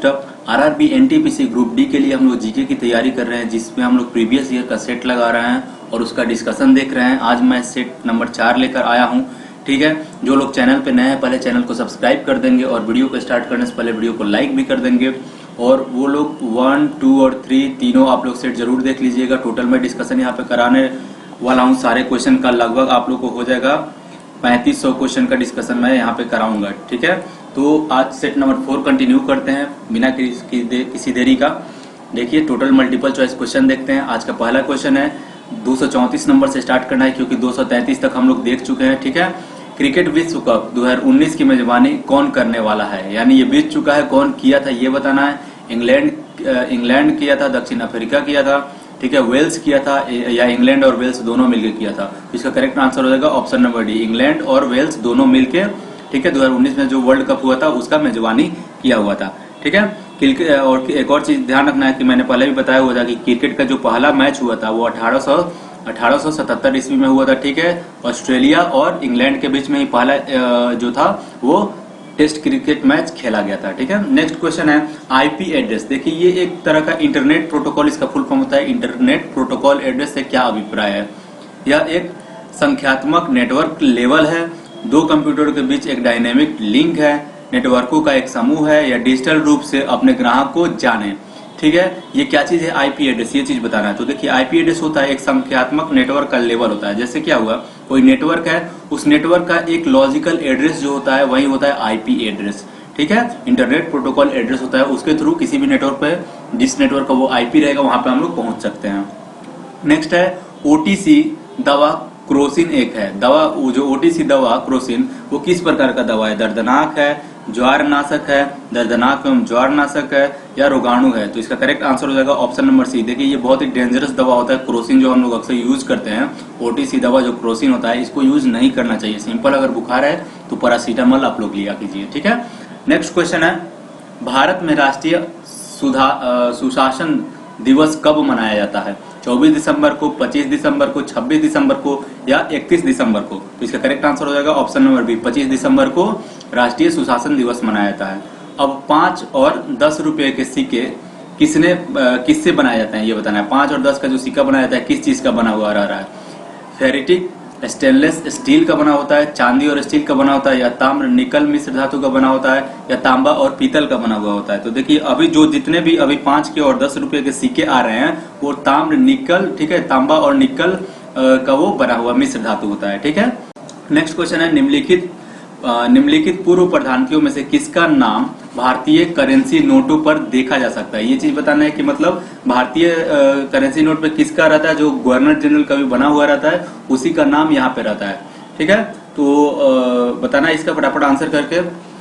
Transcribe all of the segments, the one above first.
Stuff. RRB NTPC group D के लिए हम लोग जीके की तैयारी कर रहे हैं, जिसमें हम लोग प्रीवियस ईयर का सेट लगा रहे हैं और उसका डिस्कशन देख रहे हैं। आज मैं सेट नंबर 4 लेकर आया हूं। ठीक है, जो लोग चैनल पे नए हैं पहले चैनल को सब्सक्राइब कर देंगे और वीडियो को स्टार्ट करने से पहले वीडियो को लाइक भी कर देंगे। और वो लोग 1, 2 और 3 तीनों आप लोग सेट जरूर देख लीजिएगा। टोटल मैं डिस्कशन यहाँ पे कराने वाला हूँ सारे क्वेश्चन का, लगभग आप लोग को हो जाएगा 3500 क्वेश्चन का डिस्कशन मैं यहाँ पे कराऊंगा। ठीक है, तो आज सेट नंबर 4 कंटिन्यू करते हैं बिना किसी देरी का। देखिए टोटल मल्टीपल चॉइस क्वेश्चन देखते हैं। आज का पहला क्वेश्चन है 234 नंबर से स्टार्ट करना है, क्योंकि 233 तक हम लोग देख चुके हैं। ठीक है, क्रिकेट विश्व कप 2019 की मेजबानी कौन करने वाला है, यानी ये बीत चुका है, कौन किया था ये बताना है। इंग्लैंड किया था, दक्षिण अफ्रीका किया था, ठीक है, वेल्स किया था, या इंग्लैंड और वेल्स दोनों मिलकर किया था। इसका करेक्ट आंसर हो जाएगा ऑप्शन नंबर डी, इंग्लैंड और वेल्स दोनों मिलकर। ठीक है, 2019 में जो वर्ल्ड कप हुआ था उसका मेजबानी किया हुआ था। ठीक है, और एक और चीज ध्यान रखना है कि मैंने पहले भी बताया हुआ था कि क्रिकेट का जो पहला मैच हुआ था वो 1877 ईस्वी में हुआ था। ठीक है, ऑस्ट्रेलिया और इंग्लैंड के बीच में ही पहला जो था वो टेस्ट क्रिकेट मैच खेला गया था। ठीक है, नेक्स्ट क्वेश्चन है आईपी एड्रेस। देखिए ये एक तरह का इंटरनेट प्रोटोकॉल, इसका फुल फॉर्म होता है इंटरनेट प्रोटोकॉल एड्रेस से क्या अभिप्राय है। यह एक संख्यात्मक नेटवर्क लेवल है, दो कंप्यूटर के बीच एक डायनेमिक लिंक है, नेटवर्कों का एक समूह है, या डिजिटल रूप से अपने ग्राहक को जाने। ठीक है, ये क्या चीज है आईपी एड्रेस, ये चीज बताना है। तो देखिए आईपी एड्रेस होता है एक संख्यात्मक नेटवर्क का लेवल होता है। जैसे क्या हुआ, कोई नेटवर्क है, उस नेटवर्क का एक लॉजिकल एड्रेस जो होता है वही होता है आईपी एड्रेस। ठीक है, इंटरनेट प्रोटोकॉल एड्रेस होता है, उसके थ्रू किसी भी नेटवर्क पे जिस नेटवर्क का वो आईपी रहेगा वहां पे हम लोग पहुंच सकते हैं। नेक्स्ट है ओटीसी दवा क्रोसिन एक है। दवा जो ओटीसी दवा क्रोसिन वो किस प्रकार का दवा है, दर्दनाक है, ज्वारनाशक है, दर्दनाक एवं ज्वारनाशक है, या रोगाणु है। तो इसका करेक्ट आंसर हो जाएगा ऑप्शन नंबर सी। देखिए ये बहुत ही डेंजरस दवा होता है क्रोसिन, जो हम लोग अक्सर यूज करते हैं। ओटीसी दवा जो क्रोसिन होता है इसको यूज नहीं करना चाहिए। सिंपल अगर बुखार है तो पैरासीटामोल आप लोग लिया कीजिए। ठीक है, नेक्स्ट क्वेश्चन है भारत में राष्ट्रीय सुशासन दिवस कब मनाया जाता है, 24 दिसंबर को, 25 दिसंबर को, 26 दिसंबर को, या 31 दिसंबर को। तो इसका करेक्ट आंसर हो जाएगा ऑप्शन नंबर बी, 25 दिसंबर को राष्ट्रीय सुशासन दिवस मनाया जाता है। अब 5 और 10 रुपए के सिक्के किससे बनाए जाते हैं ये बताना है। 5 और 10 का जो सिक्का बनाया जाता है किस चीज का बना हुआ रहा है, फेरिटिक, स्टेनलेस स्टील का बना होता है, चांदी और स्टील का बना होता है, या ताम्र निकल मिश्र धातु का बना होता है, या तांबा और पीतल का बना हुआ होता है। तो देखिए अभी जो जितने भी अभी 5 के और 10 रुपए के सिक्के आ रहे हैं वो ताम्र निकल, ठीक है, तांबा और निकल का वो बना हुआ मिश्र धातु होता है। ठीक है, नेक्स्ट क्वेश्चन है निम्नलिखित पूर्व प्रधानमंत्रियों में से किसका नाम भारतीय करेंसी नोटों पर देखा जा सकता है। ये चीज बताना है कि मतलब भारतीय करेंसी नोट पे किसका रहता है, जो गवर्नर जनरल का भी बना हुआ रहता है उसी का नाम यहाँ पे रहता है। ठीक है, तो बताना है इसका फटाफट आंसर करके।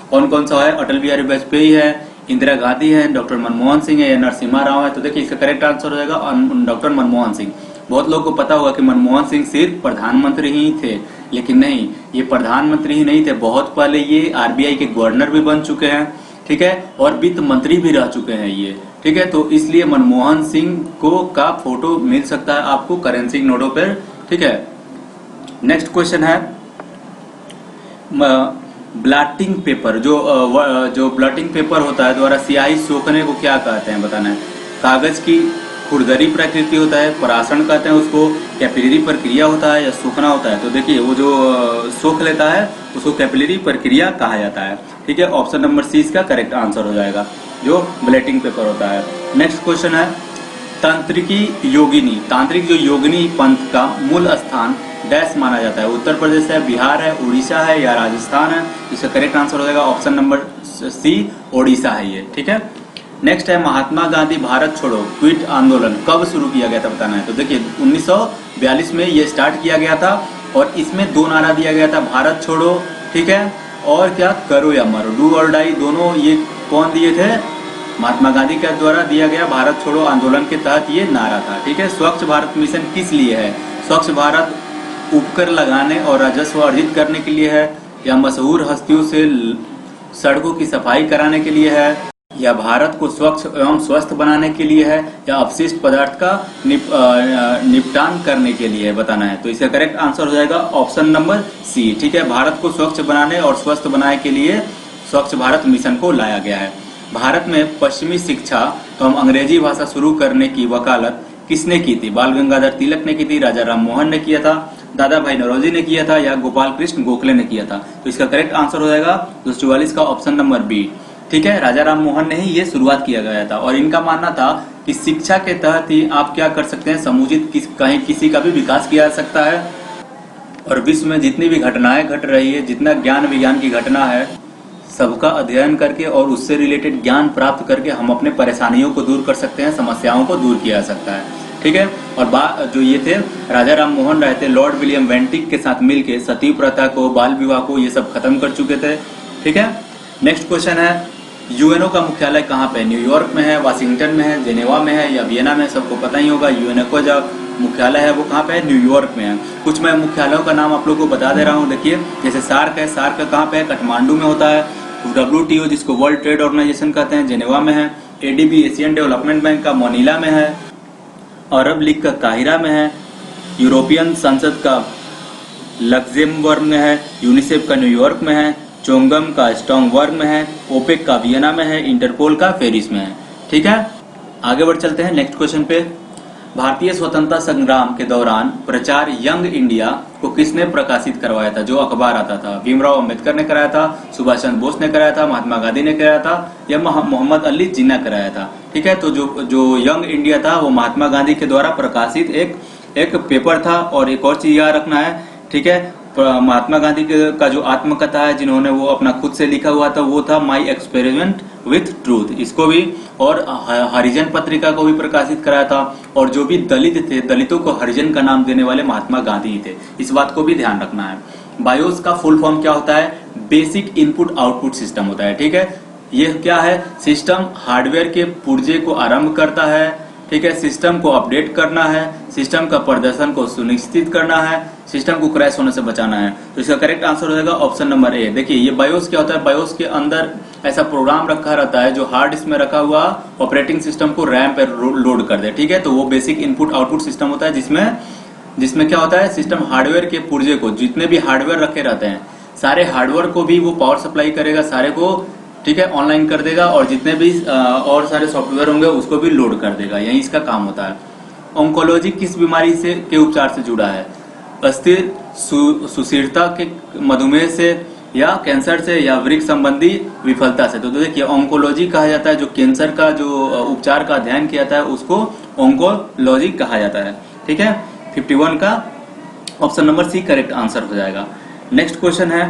कौन कौन सा है, अटल बिहारी वाजपेयी है, इंदिरा गांधी है, डॉक्टर मनमोहन सिंह है, या नरसिम्हा राव है। तो देखिए इसका करेक्ट आंसर हो जाएगा डॉक्टर मनमोहन सिंह। बहुत लोगों को पता होगा कि मनमोहन सिंह सिर्फ प्रधानमंत्री ही थे, लेकिन नहीं, ये प्रधानमंत्री ही नहीं थे, बहुत पहले ये आरबीआई के गवर्नर भी बन चुके हैं। ठीक है, और वित्त मंत्री भी रह चुके हैं ये। ठीक है, तो इसलिए मनमोहन सिंह को का फोटो मिल सकता है आपको करेंसी नोटों पर। ठीक है, नेक्स्ट क्वेश्चन है ब्लॉटिंग पेपर, जो ब्लॉटिंग पेपर होता है द्वारा स्याही सोखने को क्या कहते हैं बताना है। कागज की खुरदरी प्रकृति होता है, परासरण कहते हैं उसको, कैपिलरी प्रक्रिया होता है, या सूखना होता है। तो देखिए वो जो सोख लेता है उसको कैपिलरी प्रक्रिया कहा जाता है। ठीक है, ऑप्शन नंबर सी इसका करेक्ट आंसर हो जाएगा, जो ब्लॉटिंग पेपर होता है। नेक्स्ट क्वेश्चन है तांत्रिक जो योगिनी पंथ का मूल स्थान डैश माना जाता है। उत्तर प्रदेश है, बिहार है, उड़ीसा है, या राजस्थान है। इसका करेक्ट आंसर हो जाएगा ऑप्शन नंबर सी, ओडिशा है ये। ठीक है, नेक्स्ट है महात्मा गांधी भारत छोड़ो क्विट आंदोलन कब शुरू किया गया था बताना है। तो देखिए 1942 में ये स्टार्ट किया गया था और इसमें 2 नारा दिया गया था, भारत छोड़ो, ठीक है, और क्या, करो या मरो, डू और डाई, दोनों ये कौन दिए थे, महात्मा गांधी के द्वारा दिया गया भारत छोड़ो आंदोलन के तहत ये नारा था। ठीक है, स्वच्छ भारत मिशन किस लिए है, स्वच्छ भारत उपकर लगाने और राजस्व अर्जित करने के लिए है, या मशहूर हस्तियों से सड़कों की सफाई कराने के लिए है, या भारत को स्वच्छ एवं स्वस्थ बनाने के लिए है, या अपशिष्ट पदार्थ का निपटान करने के लिए बताना है। तो इसका करेक्ट आंसर हो जाएगा ऑप्शन नंबर सी। ठीक है, भारत को स्वच्छ बनाने और स्वस्थ बनाने के लिए स्वच्छ भारत मिशन को लाया गया है। भारत में पश्चिमी शिक्षा एवं अंग्रेजी भाषा शुरू करने की वकालत किसने की थी? बाल गंगाधर तिलक ने की थी, राजा राम मोहन ने किया था, दादा भाई नौरोजी ने किया था, या गोपाल कृष्ण गोखले ने किया था? तो इसका करेक्ट आंसर हो जाएगा 244 का ऑप्शन नंबर बी। ठीक है, राजा राम मोहन ने ही ये शुरुआत किया गया था और इनका मानना था कि शिक्षा के तहत ही आप क्या कर सकते हैं, समुचित कहीं किसी का भी विकास किया जा सकता है और विश्व में जितनी भी घटनाएं घट रही है, जितना ज्ञान विज्ञान की घटना है, सबका अध्ययन करके और उससे रिलेटेड ज्ञान प्राप्त करके हम अपने परेशानियों को दूर कर सकते हैं, समस्याओं को दूर किया जा सकता है। ठीक है, और जो ये थे राजा राम मोहन राय थे, लॉर्ड विलियम बेंटिक के साथ मिलके सती प्रथा को, बाल विवाह को, ये सब खत्म कर चुके थे। ठीक है, नेक्स्ट क्वेश्चन है, यूएनओ का मुख्यालय कहाँ पे? न्यूयॉर्क में है, वाशिंगटन में है, जेनेवा में है, या वियना में? सबको पता ही होगा यूएनओ का जो मुख्यालय है वो कहाँ पे है? न्यूयॉर्क में है। कुछ मैं मुख्यालयों का नाम आप लोगों को बता दे रहा हूँ। देखिए, जैसे सार्क है, सार्क कहाँ पे है? काठमांडू में होता है। WTO जिसको वर्ल्ड ट्रेड ऑर्गेनाइजेशन कहते हैं, जेनेवा में है। ADB एशियन डेवलपमेंट बैंक का मोनीला में है। अरब लीग का काहिरा में है। यूरोपियन संसद का लक्सेमबर्ग में है। यूनिसेफ का न्यूयॉर्क में है। चोंगम का स्टॉकहोल्म में है। ओपेक का वियना में है। इंटरपोल का पेरिस में है। ठीक है, आगे बढ़ चलते हैं नेक्स्ट क्वेश्चन पे। भारतीय स्वतंत्रता संग्राम के दौरान प्रचार यंग इंडिया को किसने प्रकाशित करवाया था? जो अखबार आता था, भीमराव अंबेडकर ने कराया था, सुभाष चंद्र बोस ने कराया था, महात्मा गांधी ने कराया था, या मोहम्मद अली जिन्ना कराया था? ठीक है, तो जो यंग इंडिया था वो महात्मा गांधी के द्वारा प्रकाशित एक पेपर था। और एक और चीज याद रखना है, ठीक है, महात्मा गांधी का जो आत्मकथा है जिन्होंने वो अपना खुद से लिखा हुआ था वो था माई एक्सपेरिमेंट विथ ट्रूथ, इसको भी, और हरिजन पत्रिका को भी प्रकाशित कराया था। और जो भी दलित थे, दलितों को हरिजन का नाम देने वाले महात्मा गांधी ही थे, इस बात को भी ध्यान रखना है। बायोस का फुल फॉर्म क्या होता है? बेसिक इनपुट आउटपुट सिस्टम होता है। ठीक है, ये क्या है? सिस्टम हार्डवेयर के पुर्जे को आरंभ करता है। ठीक है, सिस्टम को अपडेट करना है, सिस्टम का प्रदर्शन को सुनिश्चित करना है, सिस्टम को क्रैश होने से बचाना है। तो इसका करेक्ट आंसर हो जाएगा ऑप्शन नंबर ए। देखिए, ये बायोस क्या होता है? बायोस के अंदर ऐसा प्रोग्राम रखा रहता है जो हार्ड डिस्क में रखा हुआ ऑपरेटिंग सिस्टम को रैम पर लोड कर दे। ठीक है, तो वो बेसिक इनपुट आउटपुट सिस्टम होता है जिसमें क्या होता है? सिस्टम हार्डवेयर के पुर्जे को, जितने भी हार्डवेयर रखे रहते हैं सारे हार्डवेयर को भी वो पावर सप्लाई करेगा, सारे को, ठीक है, ऑनलाइन कर देगा, और जितने भी और सारे सॉफ्टवेयर होंगे उसको भी लोड कर देगा। यही इसका काम होता है। ऑन्कोलॉजी किस बीमारी से के उपचार से जुड़ा है? अस्थिर सुशीरता के, मधुमेह से, या कैंसर से, या वृक्क संबंधी विफलता से? तो देखिए, ऑन्कोलॉजी कहा जाता है जो कैंसर का जो उपचार का अध्ययन किया जाता है उसको ऑन्कोलॉजी कहा जाता है। ठीक है, 51 का option number C correct answer हो जाएगा। नेक्स्ट क्वेश्चन है,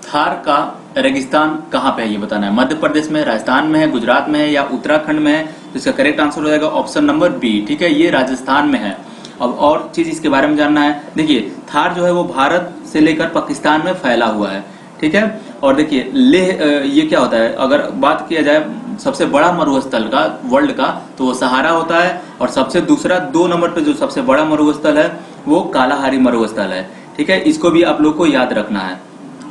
थार का रेगिस्तान कहाँ पे है ये बताना है। मध्य प्रदेश में, राजस्थान में है, गुजरात में है, या उत्तराखंड में है? तो इसका करेक्ट आंसर हो जाएगा ऑप्शन नंबर बी। ठीक है, ये राजस्थान में है। अब और चीज इसके बारे में जानना है। देखिए, थार जो है वो भारत से लेकर पाकिस्तान में फैला हुआ है। ठीक है, और देखिए लेह, ये क्या होता है? अगर बात किया जाए सबसे बड़ा मरुस्थल का वर्ल्ड का, तो वो सहारा होता है। और सबसे दूसरा 2 नंबर पे जो सबसे बड़ा मरुस्थल है वो कालाहारी मरुस्थल है। ठीक है, इसको भी आप लोग को याद रखना है।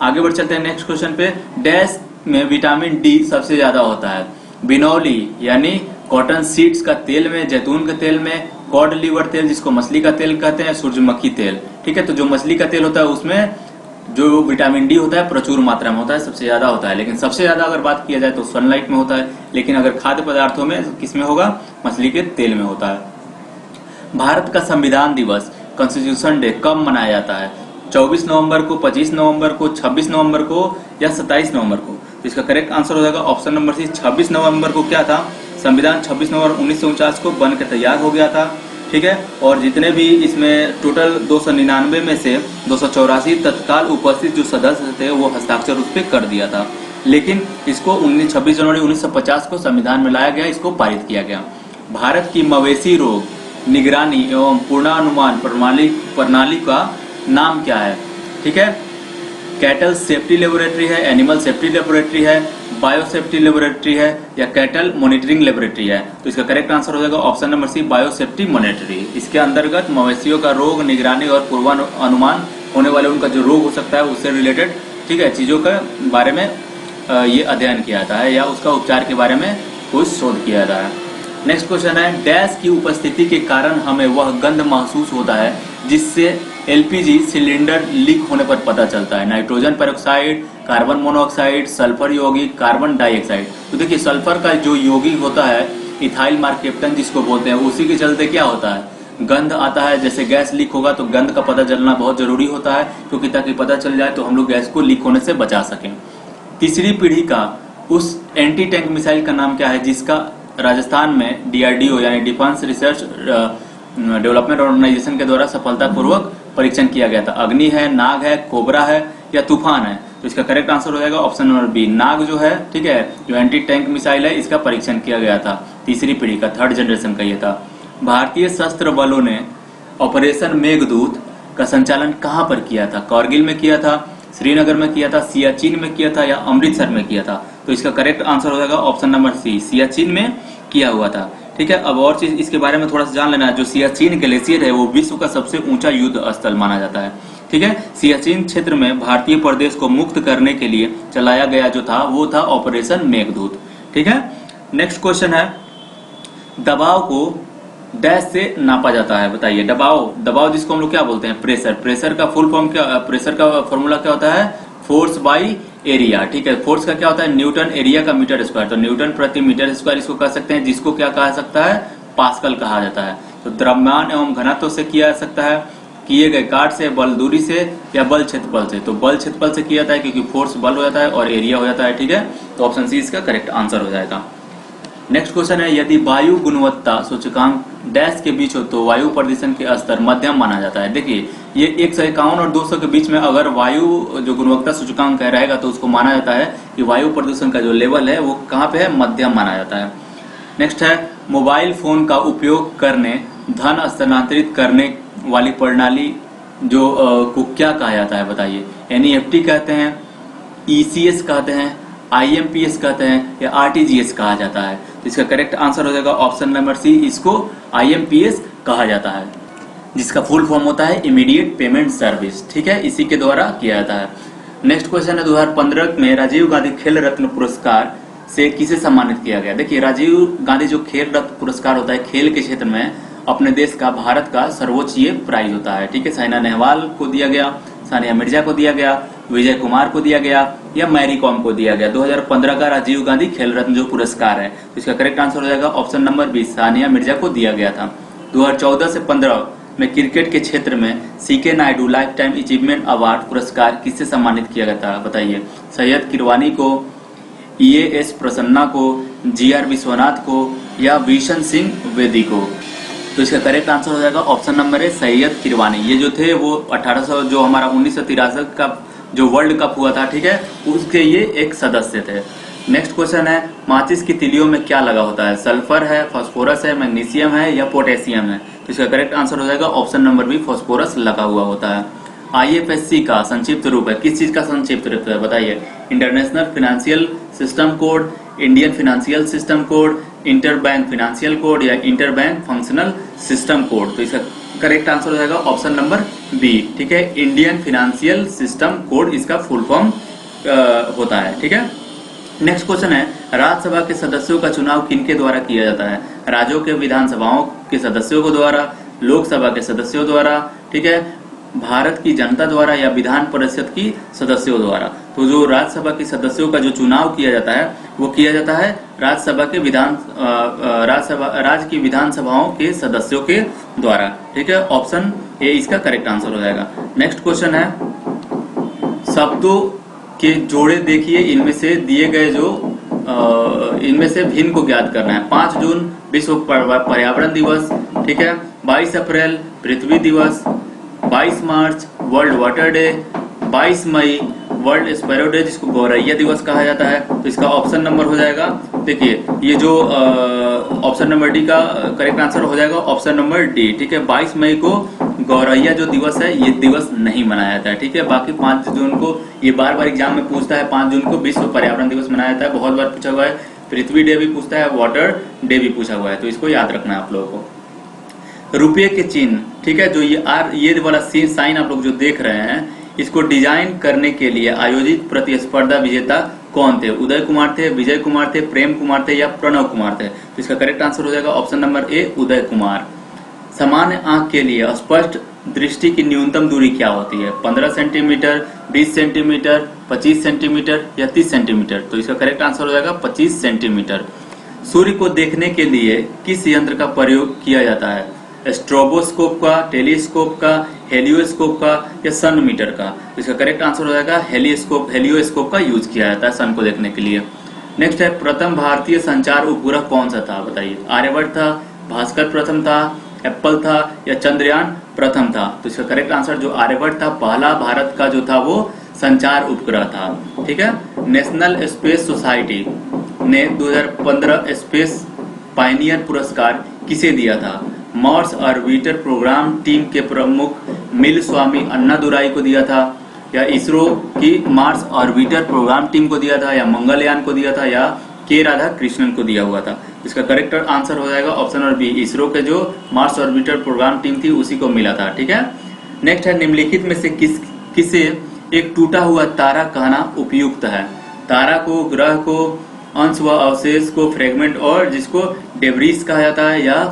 आगे बढ़ चलते हैं नेक्स्ट क्वेश्चन पे। डैश में विटामिन डी सबसे ज्यादा होता है? बिनौली यानी कॉटन सीड्स का तेल में, जैतून के तेल में, कॉड लीवर तेल जिसको मछली का तेल कहते हैं, सूरजमुखी तेल। ठीक है, तो जो मछली का तेल होता है उसमें जो विटामिन डी होता है प्रचुर मात्रा में होता है, सबसे ज्यादा होता है। लेकिन सबसे ज्यादा अगर बात किया जाए तो सनलाइट में होता है, लेकिन अगर खाद्य पदार्थों में किसमें होगा? मछली के तेल में होता है। भारत का संविधान दिवस, कॉन्स्टिट्यूशन डे, कब मनाया जाता है? 24 नवंबर को, 25 नवंबर को, 26 नवंबर को, या 27 नवंबर को? तो इसका करेक्ट आंसर हो जाएगा ऑप्शन नंबर सी 26 नवंबर को। क्या था? संविधान 26 नवंबर 1949 को बनकर तैयार हो गया था। ठीक है, और जितने भी इसमें टोटल 299 में से 284 तत्काल उपस्थित जो सदस्य थे वो हस्ताक्षर उस पर कर दिया था। लेकिन इसको 26 जनवरी 1950 को संविधान में लाया गया, इसको पारित किया गया। भारत की मवेशी रोग निगरानी एवं पूर्वानुमान प्रणाली का नाम क्या है? ठीक है, कैटल सेफ्टी लेबोरेटरी है, एनिमल सेफ्टी लेबोरेटरी है, बायो सेफ्टी लेबोरेटरी है, या कैटल मॉनिटरिंग लेबोरेटरी है? तो इसका करेक्ट आंसर हो जाएगा option number C bio safety monitory. इसके अंतर्गत मवेशियों का रोग निगरानी और पूर्वानुमान होने वाले उनका जो रोग हो सकता है उससे रिलेटेड, ठीक है, चीजों के बारे में ये अध्ययन किया जाता है, या उसका उपचार के बारे में कुछ शोध किया जाता है। नेक्स्ट क्वेश्चन है, डैश की उपस्थिति के कारण हमें वह गंध महसूस होता है जिससे एलपीजी सिलेंडर लीक होने पर पता चलता है। Nitrogen peroxide, carbon monoxide, sulphur यौगिक, कार्बन डाइऑक्साइड। तो देखिए सल्फर का जो यौगिक होता है इथाइल मार्केप्टन जिसको बोलते हैं, उसी के चलते क्या होता है, गंध आता है। जैसे गैस लीक होगा तो गंध का पता चलना बहुत जरूरी होता है, क्योंकि ताकि पता चल जाए तो हम लोग गैस को लीक होने से बचा सकें। तीसरी पीढ़ी का उस एंटी टैंक मिसाइल का नाम क्या है जिसका राजस्थान में डीआरडीओ यानी डिफेंस रिसर्च डेवलपमेंट ऑर्गेनाइजेशन के द्वारा सफलतापूर्वक परीक्षण किया गया था? अग्नि है, नाग है, कोबरा है या तूफान है? तो इसका करेक्ट आंसर हो जाएगा ऑप्शन नंबर बी, नाग जो है, ठीक है, जो एंटी टैंक मिसाइल है इसका परीक्षण किया गया था। तीसरी पीढ़ी का, थर्ड जनरेशन का ये था। भारतीय सशस्त्र बलों ने ऑपरेशन मेघदूत का संचालन कहां पर किया था? कारगिल में किया था, श्रीनगर में किया था, सियाचिन में किया था या अमृतसर में किया था? तो इसका करेक्ट आंसर हो जाएगा ऑप्शन नंबर सी, सियाचिन में किया हुआ था। ठीक है, अब और चीज इसके बारे में थोड़ा सा जान लेना है। जो सियाचिन ग्लेशियर है वो विश्व का सबसे ऊंचा युद्ध स्थल माना जाता है। ठीक है, सियाचिन क्षेत्र में भारतीय प्रदेश को मुक्त करने के लिए चलाया गया जो था वो था ऑपरेशन मेघदूत। ठीक है, नेक्स्ट क्वेश्चन है, दबाव को डैश से नापा जाता है? बताइए, दबाव जिसको हम लोग क्या बोलते हैं, प्रेशर का फुल फॉर्म क्या, प्रेशर का फॉर्मूला क्या होता है, फोर्स बाई एरिया। ठीक है, फोर्स का क्या होता है, न्यूटन, एरिया का मीटर स्क्वायर, तो न्यूटन प्रति मीटर स्क्वायर इसको कह सकते हैं, जिसको क्या कहा सकता है, पास्कल कहा जाता है। तो द्रव्यमान एवं घनत्व से किया जा सकता है, किए गए कार्य से, बल दूरी से या बल क्षेत्रफल से? तो बल क्षेत्रफल से किया जाता है क्योंकि फोर्स बल हो जाता है और एरिया हो जाता है। ठीक है, तो ऑप्शन सी इसका करेक्ट आंसर हो जाएगा। नेक्स्ट क्वेश्चन है, यदि वायु गुणवत्ता सूचकांक डैश के बीच हो तो वायु प्रदूषण के स्तर मध्यम माना जाता है। देखिए ये 151 और 200 के बीच में अगर वायु जो गुणवत्ता सूचकांक रहेगा तो उसको माना जाता है कि वायु प्रदूषण का जो लेवल है वो कहाँ पे है, मध्यम माना जाता है। नेक्स्ट है, मोबाइल फोन का उपयोग करने धन स्थानांतरित करने वाली प्रणाली जो को क्या कहा जाता है? बताइए, एनईएफटी कहते हैं, ईसीएस कहते हैं, आईएमपीएस कहते हैं या आरटीजीएस कहा जाता है? तो इसका करेक्ट आंसर हो जाएगा ऑप्शन नंबर सी, इसको आईएमपीएस कहा जाता है, जिसका फुल फॉर्म होता है इमीडिएट पेमेंट सर्विस। ठीक है, इसी के द्वारा किया जाता है। नेक्स्ट क्वेश्चन है, 2015 में राजीव गांधी खेल रत्न पुरस्कार से किसे सम्मानित किया गया? देखिए राजीव गांधी जो खेल रत्न पुरस्कार होता है खेल के क्षेत्र में अपने देश का, भारत का सर्वोच्च ये प्राइज होता है। ठीक है, साइना नेहवाल को दिया गया, सानिया मिर्जा को दिया गया, विजय कुमार को दिया गया या मैरी कॉम को दिया गया। 2015 का राजीव गांधी खेल रत्न जो पुरस्कार है, तो इसका करेक्ट आंसर हो जाएगा option number B, Sania Mirza को दिया गया था। 2014 से 15 में क्रिकेट के क्षेत्र में CK Nayudu life time achievement award पुरस्कार किससे सम्मानित किया गया था? बताइए, सैयद किरवानी को, EAS प्रसन्ना को, GR विश्वनाथ को या विशन सिंह वेदी को? तो इसका करेक्ट आंसर हो जाएगा ऑप्शन नंबर है सैयद किरवानी। ये जो थे वो 1800 जो हमारा 1963 का जो वर्ल्ड कप हुआ था, ठीक है, उसके ये एक सदस्य थे। नेक्स्ट क्वेश्चन है, माचिस की तिलियों में क्या लगा होता है? सल्फर है, फास्फोरस है, मैग्नीशियम है या पोटेशियम है? तो इसका करेक्ट आंसर हो जाएगा ऑप्शन नंबर बी, फास्फोरस लगा हुआ होता है। IFSC का संक्षिप्त रूप है, किस चीज का संक्षिप्त रूप है? बताइए, international financial system code, Indian financial system code, inter bank financial code या inter bank functional system code? तो इसका करेक्ट आंसर हो जाएगा ऑप्शन नंबर बी। ठीक है, इंडियन फाइनेंशियल सिस्टम कोड इसका फुल फॉर्म होता है। ठीक है, नेक्स्ट क्वेश्चन है, राज्यसभा के सदस्यों का चुनाव किनके द्वारा किया जाता है? राज्यों के विधानसभाओं के सदस्यों को द्वारा, लोकसभा के सदस्यों द्वारा, ठीक है, भारत की जनता द्वारा या विधान परिषद की सदस्यों द्वारा? तो जो राज्यसभा के सदस्यों का जो चुनाव किया जाता है वो किया जाता है राज्यसभा के राज्य की विधानसभाओं के सदस्यों के द्वारा। ठीक है, ऑप्शन ए इसका करेक्ट आंसर हो जाएगा। नेक्स्ट क्वेश्चन है, शब्दों के जोड़े देखिए, इनमें से दिए गए जो इनमें से भिन्न को ज्ञात करना है। 5 जून विश्व पर्यावरण दिवस, ठीक है, 22 अप्रैल पृथ्वी दिवस, 22 मार्च वर्ल्ड वाटर डे, 22 मई वर्ल्ड स्पैरो डे जिसको गौरैया दिवस कहा जाता है। तो इसका ऑप्शन नंबर हो जाएगा, देखिए ये जो ऑप्शन नंबर डी का करेक्ट आंसर हो जाएगा ऑप्शन नंबर डी। ठीक है, 22 मई को गौरैया जो दिवस है ये दिवस नहीं मनाया जाता है। ठीक है, बाकी 5 जून को ये बार बार एग्जाम में पूछता है, 5 जून को विश्व पर्यावरण दिवस मनाया जाता है, बहुत बार पूछा हुआ है। पृथ्वी डे भी पूछता है, वाटर डे भी पूछा हुआ है, तो इसको याद रखना है आप लोगों को। रुपये के चिन्ह, ठीक है, जो ये वाला साइन आप लोग जो देख रहे हैं, इसको डिजाइन करने के लिए आयोजित प्रतिस्पर्धा विजेता कौन थे? उदय कुमार थे, विजय कुमार थे, प्रेम कुमार थे या प्रणव कुमार थे? तो इसका करेक्ट आंसर हो जाएगा option number A, Uday Kumar. सामान्य आंख के लिए स्पष्ट दृष्टि की न्यूनतम दूरी क्या होती है? 15 सेंटीमीटर, 20 सेंटीमीटर, 25 सेंटीमीटर या 30 सेंटीमीटर? तो इसका करेक्ट आंसर हो जाएगा 25 सेंटीमीटर। सूर्य को देखने के लिए किस यंत्र का प्रयोग किया जाता है? स्ट्रोबोस्कोप का, टेलीस्कोप का, हेलियोस्कोप का या सन मीटर का? तो इसका करेक्ट आंसर हो जाएगा हेलियोस्कोप का यूज किया जाता है सन को देखने के लिए। नेक्स्ट है, प्रथम भारतीय संचार उपग्रह कौन सा था? बताइए। आर्यभट्ट था, भास्कर प्रथम था, एप्पल था या चंद्रयान प्रथम था? तो इसका करेक्ट आंसर जो आर्यभट्ट था, पहला भारत का जो था वो संचार उपग्रह था। ठीक है। नेशनल स्पेस सोसाइटी ने 2015 स्पेस पायनियर पुरस्कार किसे दिया था? मार्स ऑर्बिटर प्रोग्राम टीम के प्रमुख मिल स्वामी अन्नादुराई को दिया था, या इसरो की मार्स ऑर्बिटर प्रोग्राम टीम को दिया था, या मंगलयान को दिया था, या के राधा कृष्णन को दिया हुआ था? इसका करेक्ट आंसर हो जाएगा ऑप्शन नंबर बी, इसरो के जो मार्स ऑर्बिटर प्रोग्राम टीम थी उसी को मिला था। ठीक है। नेक्स्ट है, निम्नलिखित में से किसे एक टूटा हुआ तारा कहना उपयुक्त है? तारा को, ग्रह को, अंश व अवशेष को, फ्रेगमेंट और जिसको डेब्रिस कहा जाता है, या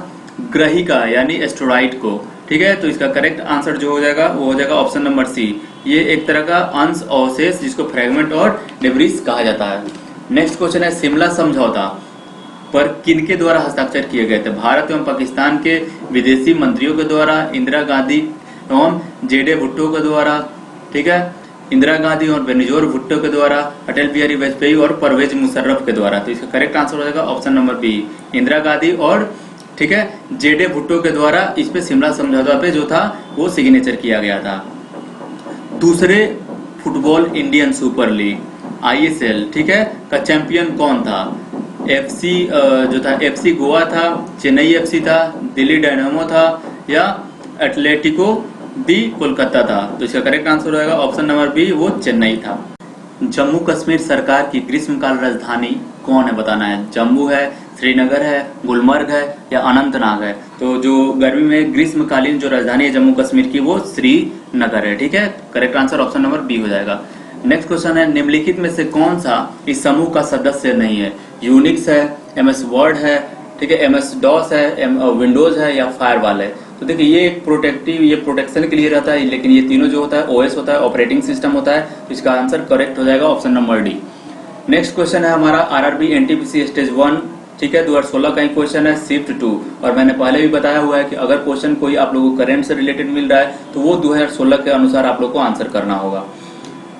ग्रहिका यानी एस्टेरॉइड को? ठीक है। तो इसका करेक्ट आंसर जो हो जाएगा वो हो जाएगा ऑप्शन नंबर सी, ये एक तरह का अंश अवशेष जिसको फ्रेगमेंट और डेब्रिस कहा जाता है। नेक्स्ट क्वेश्चन है, शिमला समझौता पर किनके द्वारा हस्ताक्षर किए गए थे? भारत एवं पाकिस्तान के विदेशी मंत्रियों के द्वारा, इंदिरा गांधी एवं जेडे भुट्टो के द्वारा, ठीक है, इंदिरा गांधी और बेनजीर भुट्टो के द्वारा, अटल बिहारी वाजपेयी और परवेज मुशर्रफ के द्वारा? तो इसका करेक्ट आंसर हो जाएगा option number B, Indira Gandhi और, ठीक है, जेडे भुट्टो के द्वारा इस पे शिमला समझौता पे जो था वो सिग्नेचर किया गया था। दूसरे football Indian super league ISL, ठीक है, का चैंपियन कौन था? FC जो था FC गोवा था, चेन्नई FC था, दिल्ली डायनामो था या एटलेटिको दी कोलकाता था? तो इसका करेक्ट आंसर होगा ऑप्शन नंबर बी, वो चेन्नई था। जम्मू कश्मीर सरकार की ग्रीष्मकाल राजधानी कौन है? बताना है। जम्मू है, श्रीनगर है, गुलमर्ग है या अनंतनाग है? तो जो गर्मी में ग्रीष्मकालीन जो राजधानी है जम्मू कश्मीर की वो श्रीनगर है। ठीक है। Correct answer option number B हो जाएगा। नेक्स्ट क्वेश्चन है, निम्नलिखित में से कौन सा इस समूह का सदस्य नहीं है? यूनिक्स है, MS वर्ड है, ठीक है, MS DOS है, विंडोज है या फायरवॉल है? तो देखिए ये एक प्रोटेक्शन के लिए रहता है, लेकिन ये तीनों जो होता है OS होता है, ऑपरेटिंग सिस्टम होता है। तो इसका आंसर करेक्ट हो जाएगा option number D. Next question है हमारा RRB NTPC स्टेज 1, ठीक है, 2016 का ही क्वेश्चन है, शिफ्ट 2। और मैंने पहले भी बताया हुआ है कि अगर क्वेश्चन कोई आप लोगों को करंट से रिलेटेड मिल रहा है तो वो 2016 के अनुसार आप लोग को आंसर करना होगा।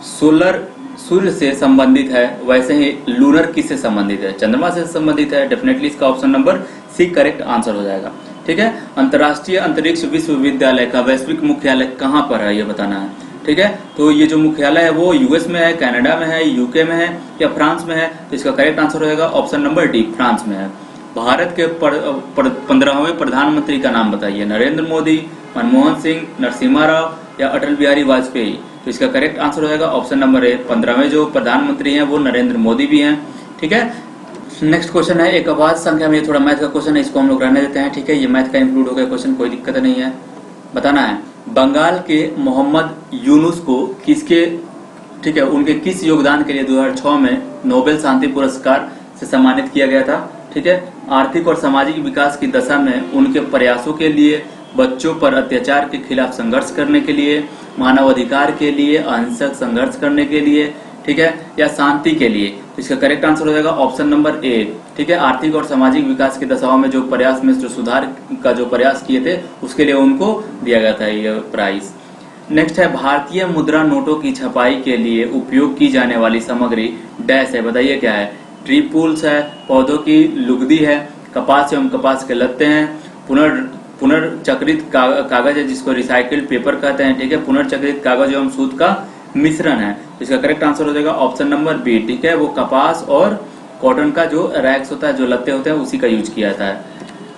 सोलर सूर्य से संबंधित है, वैसे ही लूनर किससे संबंधित है? चंद्रमा से संबंधित है। डेफिनेटली इसका option number C correct answer हो जाएगा। ठीक है। अंतर्राष्ट्रीय अंतरिक्ष विश्वविद्यालय का वैश्विक मुख्यालय कहाँ पर है ये बताना है। ठीक है। तो ये जो मुख्यालय है वो US में है, कनाडा में है, UK में है या फ्रांस में है? तो इसका करेक्ट आंसर होगा ऑप्शन नंबर डी, फ्रांस में है। भारत के 15वें प्रधानमंत्री का नाम बताइए। नरेंद्र मोदी, मनमोहन सिंह, नरसिम्हा राव या अटल बिहारी वाजपेयी? तो इसका करेक्ट आंसर हो जाएगा ऑप्शन नंबर ए, 15वें जो प्रधानमंत्री हैं वो नरेंद्र मोदी भी हैं। ठीक है। नेक्स्ट क्वेश्चन है, एक अभाज्य संख्या में, ये थोड़ा मैथ का क्वेश्चन है, इसको हम लोग रहने देते हैं। ठीक है। ये मैथ का इंक्लूड हो गया क्वेश्चन, कोई दिक्कत नहीं है। बताना है, बंगाल के मोहम्मद यूनुस को किसके, ठीक है, उनके किस योगदान के लिए 2006 में नोबेल शांति पुरस्कार से सम्मानित किया गया था? ठीक है। आर्थिक और सामाजिक विकास की दशा में उनके प्रयासों के लिए, बच्चों पर अत्याचार के खिलाफ संघर्ष करने के लिए, मानवाधिकार के लिए, अहिंसक संघर्ष करने के लिए, ठीक है, या शांति के लिए? तो इसका करेक्ट आंसर हो जाएगा ऑप्शन नंबर ए। ठीक है। आर्थिक और सामाजिक विकास की दशाओं में जो प्रयास में जो सुधार का जो प्रयास किए थे उसके लिए उनको दिया गया था ये प्राइज। नेक्स्ट है, भारतीय मुद्रा नोटों की छपाई के लिए उपयोग की जाने वाली सामग्री डैश है, बताइए क्या है? ट्री पुल्स है, पौधों की लुगदी है, कपास एवं कपास के लत्ते हैं, पुनर्चक्रित कागज है जिसको रिसाइकिल्ड पेपर कहते हैं। ठीक है। पुनर्चक्रित कागज एवं सूत का मिश्रण है। इसका करेक्ट आंसर हो जाएगा ऑप्शन नंबर बी। ठीक है। वो कपास और कॉटन का जो रैक्स होता है, जो लत्ते होते हैं, उसी का यूज किया जाता है।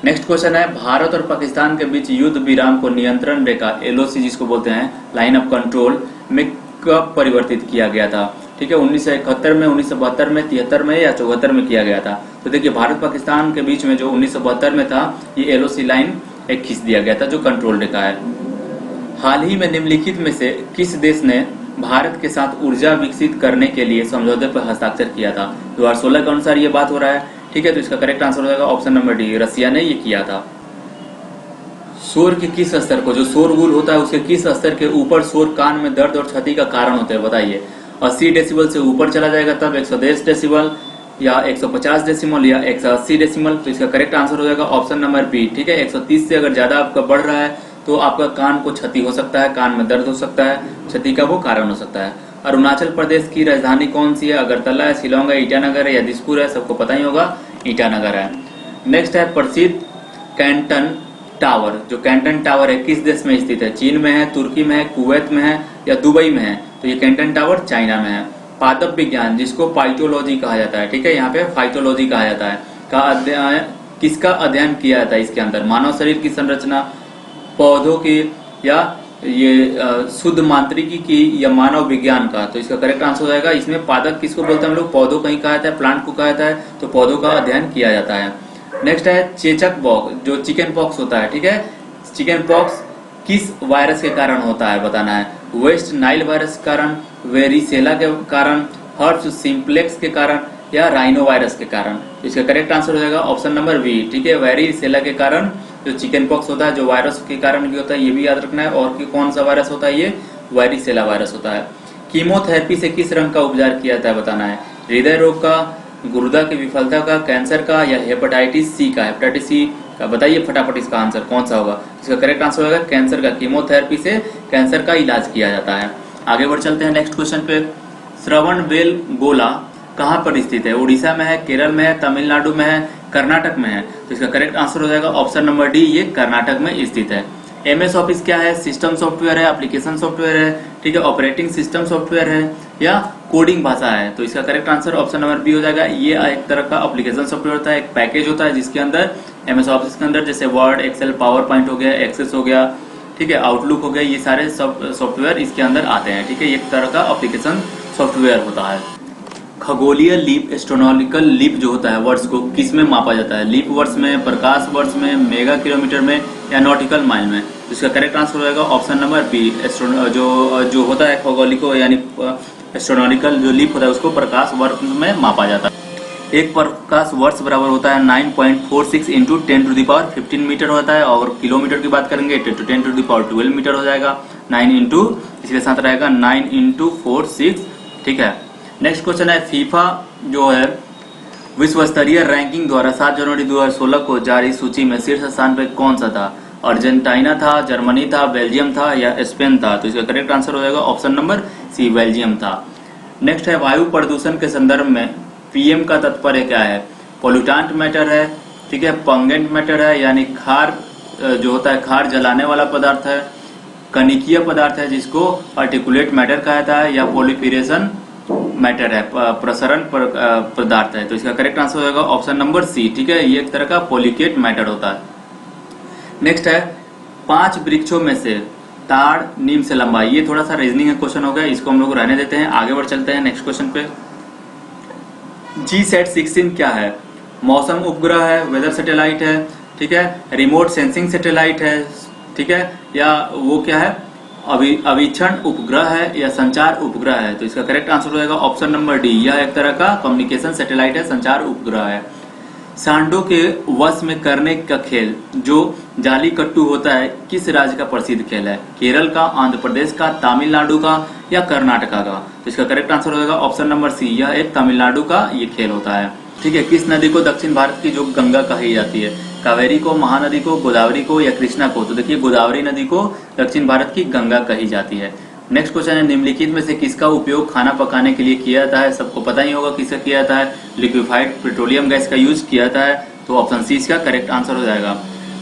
नेक्स्ट क्वेश्चन है, भारत और पाकिस्तान के बीच युद्ध विराम को नियंत्रण रेखा LOC जिसको बोलते हैं, लाइन ऑफ कंट्रोल, में कब परिवर्तित किया गया था? ठीक है। 1971 में, 1972 में, 73 में या 74 में किया गया था? तो देखिए भारत पाकिस्तान के बीच में जो 1972 में था, ये LOC लाइन एक खींच दिया गया था जो कंट्रोल रेखा है। हाल ही में निम्नलिखित में से किस देश ने भारत के साथ ऊर्जा विकसित करने के लिए समझौते पर हस्ताक्षर किया था? 2016 के अनुसार ये बात हो रहा है। ठीक है। तो इसका करेक्ट आंसर हो जाएगा ऑप्शन नंबर डी, रसिया ने ये किया था। शोर के किस स्तर को, जो शोरगुल होता है उसके किस स्तर के ऊपर शोर कान में दर्द और क्षति का कारण होता है, बताइए। 80 डेसिबल से ऊपर चला जाएगा तब 110 डेसिबल, या 150 डेसिमल, या 180 डेसिमल। तो इसका करेक्ट आंसर हो जाएगा ऑप्शन नंबर बी। ठीक है, 130 से अगर ज्यादा आपका बढ़ रहा है तो आपका कान को क्षति हो सकता है, कान में दर्द हो सकता है, क्षति का वो कारण हो सकता है। अरुणाचल प्रदेश की राजधानी कौन सी है? अगरतला है, शिलोंग है, ईटानगर है या दिसपुर है? सबको पता ही होगा, ईटानगर है। नेक्स्ट है प्रसिद्ध कैंटन टावर। जो कैंटन टावर है किस देश में स्थित है? चीन में है, तुर्की में है, कुवैत में है या दुबई में है? तो ये कैंटन टावर चाइना में है। पादप विज्ञान, जिसको फाइटोलॉजी कहा जाता है, ठीक है, यहाँ पे फाइटोलॉजी कहा जाता है, का अध्ययन किसका अध्ययन किया जाता है इसके अंदर? मानव शरीर की संरचना, पौधों की, या ये शुद्ध मांत्रिकी की, या मानव विज्ञान का? तो इसका करेक्ट आंसर हो जाएगा इसमें पादप किसको बोलते हैं हम लोग? पौधों कहीं कहा जाता है, प्लांट को कहा जाता है, तो पौधों का अध्ययन किया जाता है। नेक्स्ट है चेचक पॉक्स, जो चिकन पॉक्स होता है, ठीक है, चिकन पॉक्स किस वायरस के कारण होता है बताना है? वेस्ट नाइल वायरस के कारण, वेरिसेला के कारण, हर्ष सिंप्लेक्स के कारण या राइनो वायरस के कारण? इसका करेक्ट आंसर हो जाएगा ऑप्शन नंबर बी। ठीक है, वेरिसेला के कारण जो चिकन पॉक्स होता है, जो वायरस के कारण भी होता है, ये भी याद रखना है। और कौन सा वायरस होता है? ये वेरिसेला वायरस होता है। कीमोथेरेपी से किस रंग का उपचार किया जाता है बताना है? हृदय रोग का, गुर्दा की विफलता का, कैंसर का या हेपेटाइटिस सी का? हेपेटाइटिस सी का बताइए फटाफट, इसका आंसर कौन सा होगा? इसका करेक्ट आंसर होगा कैंसर का। कीमोथेरेपी से कैंसर का इलाज किया जाता है। आगे बढ़ चलते हैं नेक्स्ट क्वेश्चन पे। श्रवणबेल गोला कहाँ पर स्थित है? उड़ीसा में है, केरल में है, तमिलनाडु में है, कर्नाटक में है? तो इसका करेक्ट आंसर हो जाएगा ऑप्शन नंबर डी, ये कर्नाटक में स्थित है। एमएस ऑफिस क्या है? सिस्टम सॉफ्टवेयर है, एप्लीकेशन सॉफ्टवेयर है, ठीक है, ऑपरेटिंग सिस्टम सॉफ्टवेयर है या कोडिंग भाषा है? तो इसका correct answer option number B हो जाएगा। ये एक तरह का एप्लीकेशन सॉफ्टवेयर होता है, एक पैकेज होता है जिसके अंदर एमएस ऑफिस के अंदर जैसे वर्ड, एक्सेल, पावर पॉइंट हो गया, एक्सेस हो गया, ठीक है, आउटलुक हो गया, ये सारे सॉफ्टवेयर इसके अंदर आते हैं। ठीक है, एक तरह का एप्लीकेशन सॉफ्टवेयर होता है। खगोलीय लीप, एस्ट्रोनॉमिकल लीप जो होता है वर्ड्स को किस में मापा जाता है? लीप वर्ड्स में, प्रकाश वर्ष में, मेगा किलोमीटर में या नॉटिकल माइल में? तो इसका करेक्ट आंसर हो जाएगा ऑप्शन नंबर बी। जो होता है खगोलिको यानी एस्ट्रोनॉमिकल जो लीप होता है उसको प्रकाश वर्ष में मापा जाता है। एक प्रकाश वर्ष बराबर होता है 9.46 इंटू 10⁻15 मीटर होता है, और किलोमीटर की बात करेंगे तो 10⁻12 मीटर हो जाएगा। 9 इंटू इसके साथ रहेगा 9 इंटू 4 6। ठीक है, नेक्स्ट क्वेश्चन है फीफा जो है विश्व स्तरीय रैंकिंग द्वारा 7 जनवरी 2016 को जारी सूची में शीर्ष स्थान पर कौन सा था? अर्जेंटीना था, जर्मनी था, बेल्जियम था या स्पेन था? तो इसका करेक्ट आंसर हो जाएगा ऑप्शन नंबर सी, बेल्जियम था। नेक्स्ट है वायु प्रदूषण के संदर्भ में पीएम का तात्पर्य क्या है? पोल्यूटेंट मैटर है, ठीक है, पंगेंट मैटर है यानी खार जो होता है खार जलाने वाला पदार्थ है, कणिकीय पदार्थ है जिसको पार्टिकुलेट मैटर कहा जाता है, या पॉलीफिरेशन मैटर है, प्रसरण पदार्थ है? तो इसका करेक्ट आंसर हो जाएगा ऑप्शन नंबर सी। ठीक है, ये एक तरह का पॉलीकेट मैटर होता है। नेक्स्ट है 5 वृक्षों में से ताड़ नीम से लंबा। ये थोड़ा सा रीजनिंग का क्वेश्चन हो गया, इसको हम लोग रहने देते हैं, आगे बढ़ चलते हैं नेक्स्ट क्वेश्चन पे। GSAT-16 क्या है? मौसम उपग्रह है, वेदर सैटेलाइट है, ठीक है, रिमोट सेंसिंग सैटेलाइट है, ठीक है, या वो क्या है अवीक्षण उपग्रह है या संचार उपग्रह है? तो इसका करेक्ट आंसर हो जाएगा ऑप्शन नंबर डी, यह एक तरह का कम्युनिकेशन सैटेलाइट है, संचार उपग्रह है। सांडों के वश में करने का खेल जो जाली कट्टू होता है किस राज्य का प्रसिद्ध खेल है? केरल का, आंध्र प्रदेश का, तमिलनाडु का या कर्नाटका का? तो इसका करेक्ट आंसर हो जाएगा ऑप्शन नंबर सी, यह एक तमिलनाडु का ये खेल होता है। ठीक है, किस नदी को दक्षिण भारत की जो गंगा कही जाती है? कावेरी को, महानदी को, गोदावरी को या कृष्णा को? तो देखिए गोदावरी नदी को दक्षिण भारत की गंगा कही जाती है। नेक्स्ट क्वेश्चन है निम्नलिखित में से किसका उपयोग खाना पकाने के लिए किया जाता है? सबको पता ही होगा किसका किया जाता है, लिक्विफाइड पेट्रोलियम गैस का यूज किया जाता है, तो ऑप्शन सी इसका करेक्ट आंसर हो जाएगा।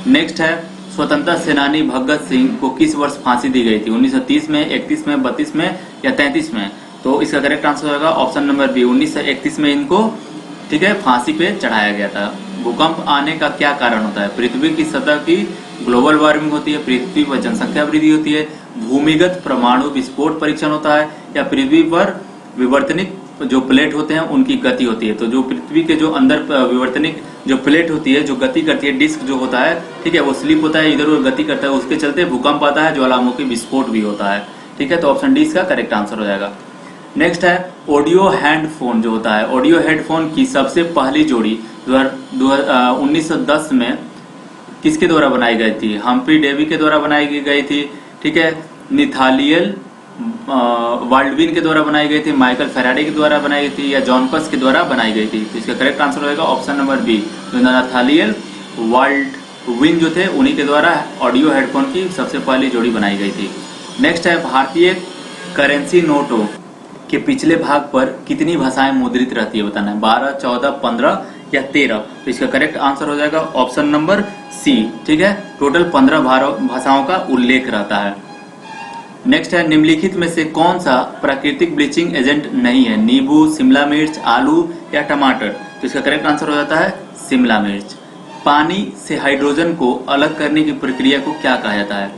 नेक्स्ट है स्वतंत्रता सेनानी भगत सिंह को किस वर्ष फांसी दी गई थी? 1930 में, 31 में, 32 में या 33 में? तो इसका करेक्ट आंसर हो जाएगा ऑप्शन नंबर बी, 1931 में इनको, ठीक है, फांसी पे चढ़ाया गया था। भूकंप आने का क्या कारण होता है? पृथ्वी की सतह की ग्लोबल वार्मिंग होती है, पृथ्वी पर जनसंख्या वृद्धि होती है, भूमिगत परमाणु विस्फोट परीक्षण होता है, या पृथ्वी पर विवर्तनिक जो प्लेट होते हैं उनकी गति होती है? तो जो पृथ्वी के जो अंदर विवर्तनिक जो प्लेट होती है जो गति करती है, डिस्क जो होता है, ठीक है, वो स्लिप होता है, इधर उधर गति करता है, उसके चलते भूकंप आता है, ज्वालामुखी विस्फोट भी होता है। ठीक है, तो ऑप्शन डी इसका करेक्ट आंसर हो जाएगा। नेक्स्ट है ऑडियो हेडफोन जो होता है, ऑडियो हेडफोन की सबसे पहली जोड़ी 1910 में किसके द्वारा बनाई गई थी? हम्फ्री डेवी के द्वारा बनाई गई थी, ठीक है। नाथानियल बाल्डविन के द्वारा बनाई गई थी, माइकल फैराडे के द्वारा बनाई गई थी, या जॉन पस के द्वारा बनाई गई थी? तो इसका करेक्ट आंसर होगा ऑप्शन नंबर बी, जो नाथानियल बाल्डविन जो थे उन्हीं के द्वारा ऑडियो हेडफोन की सबसे पहली जोड़ी बनाई गई थी। नेक्स्ट है, भारतीय करेंसी नोटों के पिछले भाग पर कितनी भाषाएं मुद्रित रहती है बताना है? 12, 14, 15 या 13? तो इसका करेक्ट आंसर हो जाएगा ऑप्शन नंबर सी, ठीक है। टोटल 15 भाषाओं का उल्लेख रहता है। नेक्स्ट है, निम्नलिखित में से कौन सा प्राकृतिक ब्लीचिंग एजेंट नहीं है? नींबू, शिमला मिर्च, आलू या टमाटर? तो इसका करेक्ट आंसर हो जाता है शिमला मिर्च। पानी से हाइड्रोजन को अलग करने की प्रक्रिया को क्या कहा जाता है?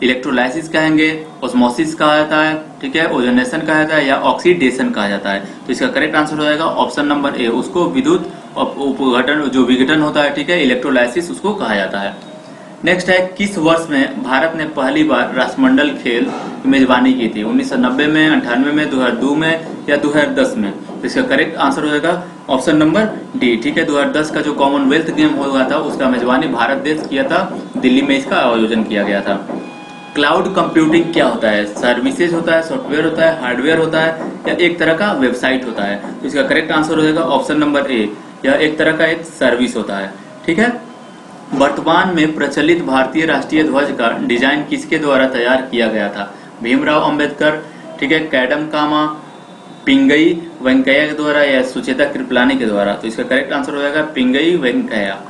इलेक्ट्रोलाइसिस कहेंगे, ओस्मोसिस कहा जाता है, ठीक है, ओजोनेशन कहा जाता है, या ऑक्सीडेशन कहा जाता है? तो इसका करेक्ट आंसर हो जाएगा ऑप्शन नंबर ए, उसको विद्युत उपघटन जो विघटन होता है, ठीक है, इलेक्ट्रोलाइसिस उसको कहा जाता है। नेक्स्ट है, किस वर्ष में भारत ने पहली बार राष्ट्रमंडल खेल की मेजबानी की थी? 1990 में, 98 में, 2002 में या 2010 में? तो इसका करेक्ट आंसर हो जाएगा ऑप्शन नंबर डी, ठीक है। 2010 का जो कॉमनवेल्थ गेम हुआ था उसका मेजबानी भारत देश किया था, दिल्ली में इसका आयोजन किया गया था। क्लाउड कंप्यूटिंग क्या होता है? सर्विसेज होता है, सॉफ्टवेयर होता है, हार्डवेयर होता है, या एक तरह का वेबसाइट होता है? तो इसका करेक्ट आंसर हो जाएगा ऑप्शन नंबर ए, यह एक तरह का एक सर्विस होता है, ठीक है। वर्तमान में प्रचलित भारतीय राष्ट्रीय ध्वज का डिजाइन किसके द्वारा तैयार किया गया था? भीमराव अंबेडकर, ठीक है, कैडम कामा, पिंगई वेंकैया के द्वारा, या सुचेता कृपलानी के द्वारा? तो इसका करेक्ट आंसर हो जाएगा पिंगई वेंकैया।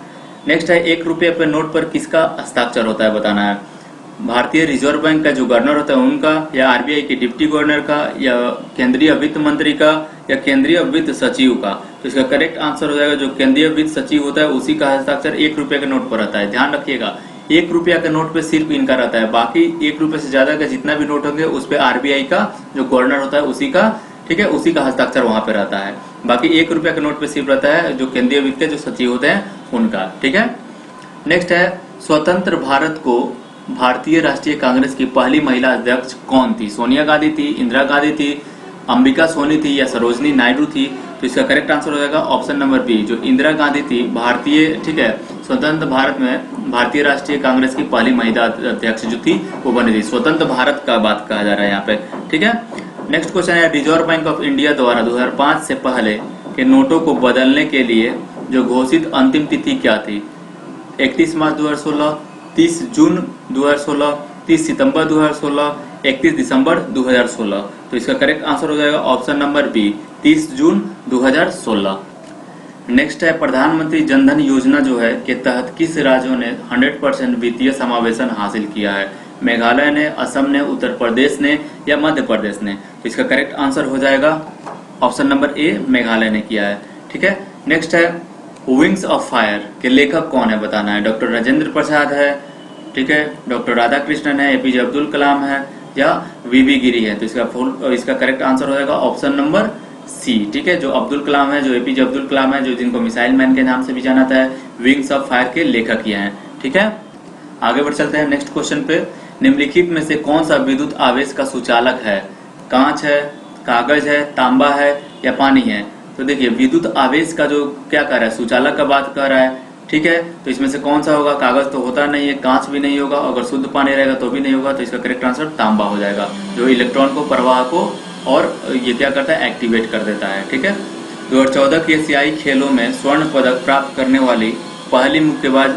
नेक्स्ट है, 1 रुपये पे नोट पर किसका हस्ताक्षर होता है बताना है? भारतीय रिजर्व बैंक का जो गवर्नर होता है उनका, या आरबीआई के डिप्टी गवर्नर का, या केंद्रीय वित्त मंत्री का, या केंद्रीय वित्त सचिव का? तो इसका करेक्ट आंसर हो जाएगा जो केंद्रीय वित्त सचिव होता है उसी का हस्ताक्षर 1 रुपये के नोट पर रहता है। ध्यान रखिएगा, 1 रुपया के नोट पे सिर्फ इनका रहता है, बाकी 1 रुपये से ज्यादा का जितना भी नोट होंगे उस पे आरबीआई का जो गवर्नर होता है उसी का, ठीक है, उसी का हस्ताक्षर वहां पे रहता है। बाकी 1 रुपया के नोट पे सिर्फ रहता है जो केंद्रीय वित्त के जो सचिव होते हैं उनका, ठीक है। नेक्स्ट है, स्वतंत्र भारत को भारतीय राष्ट्रीय कांग्रेस की पहली महिला अध्यक्ष कौन थी? सोनिया गांधी थी, इंदिरा गांधी थी, अंबिका सोनी थी, या सरोजनी नायडू थी? तो इसका करेक्ट आंसर हो जाएगा ऑप्शन नंबर बी, जो इंदिरा गांधी थी, भारतीय, ठीक है, स्वतंत्र भारत में भारतीय राष्ट्रीय कांग्रेस की पहली महिला अध्यक्ष जो थी वो बनी थी। स्वतंत्र भारत का बात कहा जा रहा है यहाँ पे, ठीक है। नेक्स्ट क्वेश्चन है, रिजर्व बैंक ऑफ इंडिया द्वारा 2005 से पहले के नोटों को बदलने के लिए जो घोषित अंतिम तिथि क्या थी? 31 मार्च 2016, 30 जून 2016, 30 सितंबर 2016, 31 दिसंबर 2016? तो इसका करेक्ट आंसर हो जाएगा ऑप्शन नंबर बी, 30 जून 2016। नेक्स्ट है, प्रधानमंत्री जनधन योजना जो है के तहत किस राज्यों ने 100% वित्तीय समावेशन हासिल किया है? मेघालय ने, असम ने, उत्तर प्रदेश ने, या मध्य प्रदेश ने? तो इसका करेक्ट आंसर हो जाएगा ऑप्शन नंबर ए, मेघालय ने किया है, ठीक है। नेक्स्ट है, विंग्स ऑफ फायर के लेखक कौन है बताना है? डॉक्टर राजेंद्र प्रसाद है, ठीक है, डॉक्टर राधाकृष्णन है, एपीजे अब्दुल कलाम है, या वीवी गिरी है? तो इसका करेक्ट आंसर हो जाएगा ऑप्शन नंबर सी, ठीक है, जो अब्दुल कलाम है, जो एपीजे अब्दुल कलाम है, जो जिनको मिसाइल मैन के नाम से भी जाना जाता है, विंग्स ऑफ फायर के लेखक ये हैं, ठीक है। आगे बढ़ चलते हैं नेक्स्ट क्वेश्चन पे। निम्नलिखित में से कौन सा विद्युत आवेश का सुचालक है? कांच है, कागज है, तांबा है, या पानी है? तो देखिए, विद्युत आवेश का जो क्या कर रहा है, सुचालक का बात कर रहा है, ठीक है। तो इसमें से कौन सा होगा? कागज तो होता नहीं है, कांच भी नहीं होगा, अगर शुद्ध पानी रहेगा तो भी नहीं होगा। तो इसका करेक्ट आंसर तांबा हो जाएगा, जो इलेक्ट्रॉन को, प्रवाह को और ये क्या करता है, एक्टिवेट कर देता है, ठीक है। 2014 के एशियाई खेलों में स्वर्ण पदक प्राप्त करने वाली पहली मुक्केबाज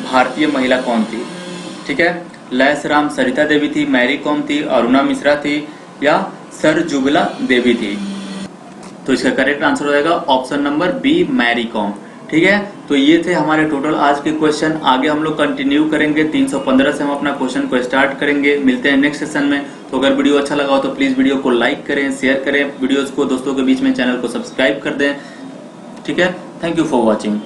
भारतीय महिला कौन थी? ठीक है, लैसराम सरिता देवी थी, मैरी कॉम थी, अरुणा मिश्रा थी, या सरजुबला देवी थी? तो इसका करेक्ट आंसर हो जाएगा option number B, Mary Kom, ठीक है। तो ये थे हमारे टोटल आज के क्वेश्चन। आगे हम लोग कंटिन्यू करेंगे, 315 से हम अपना क्वेश्चन को स्टार्ट करेंगे। मिलते हैं नेक्स्ट सेशन में। तो अगर वीडियो अच्छा लगा हो तो प्लीज वीडियो को लाइक करें, शेयर करें, वीडियोस को दोस्तों के बीच में, चैनल को सब्सक्राइब कर दें, ठीक है। Thank you for watching.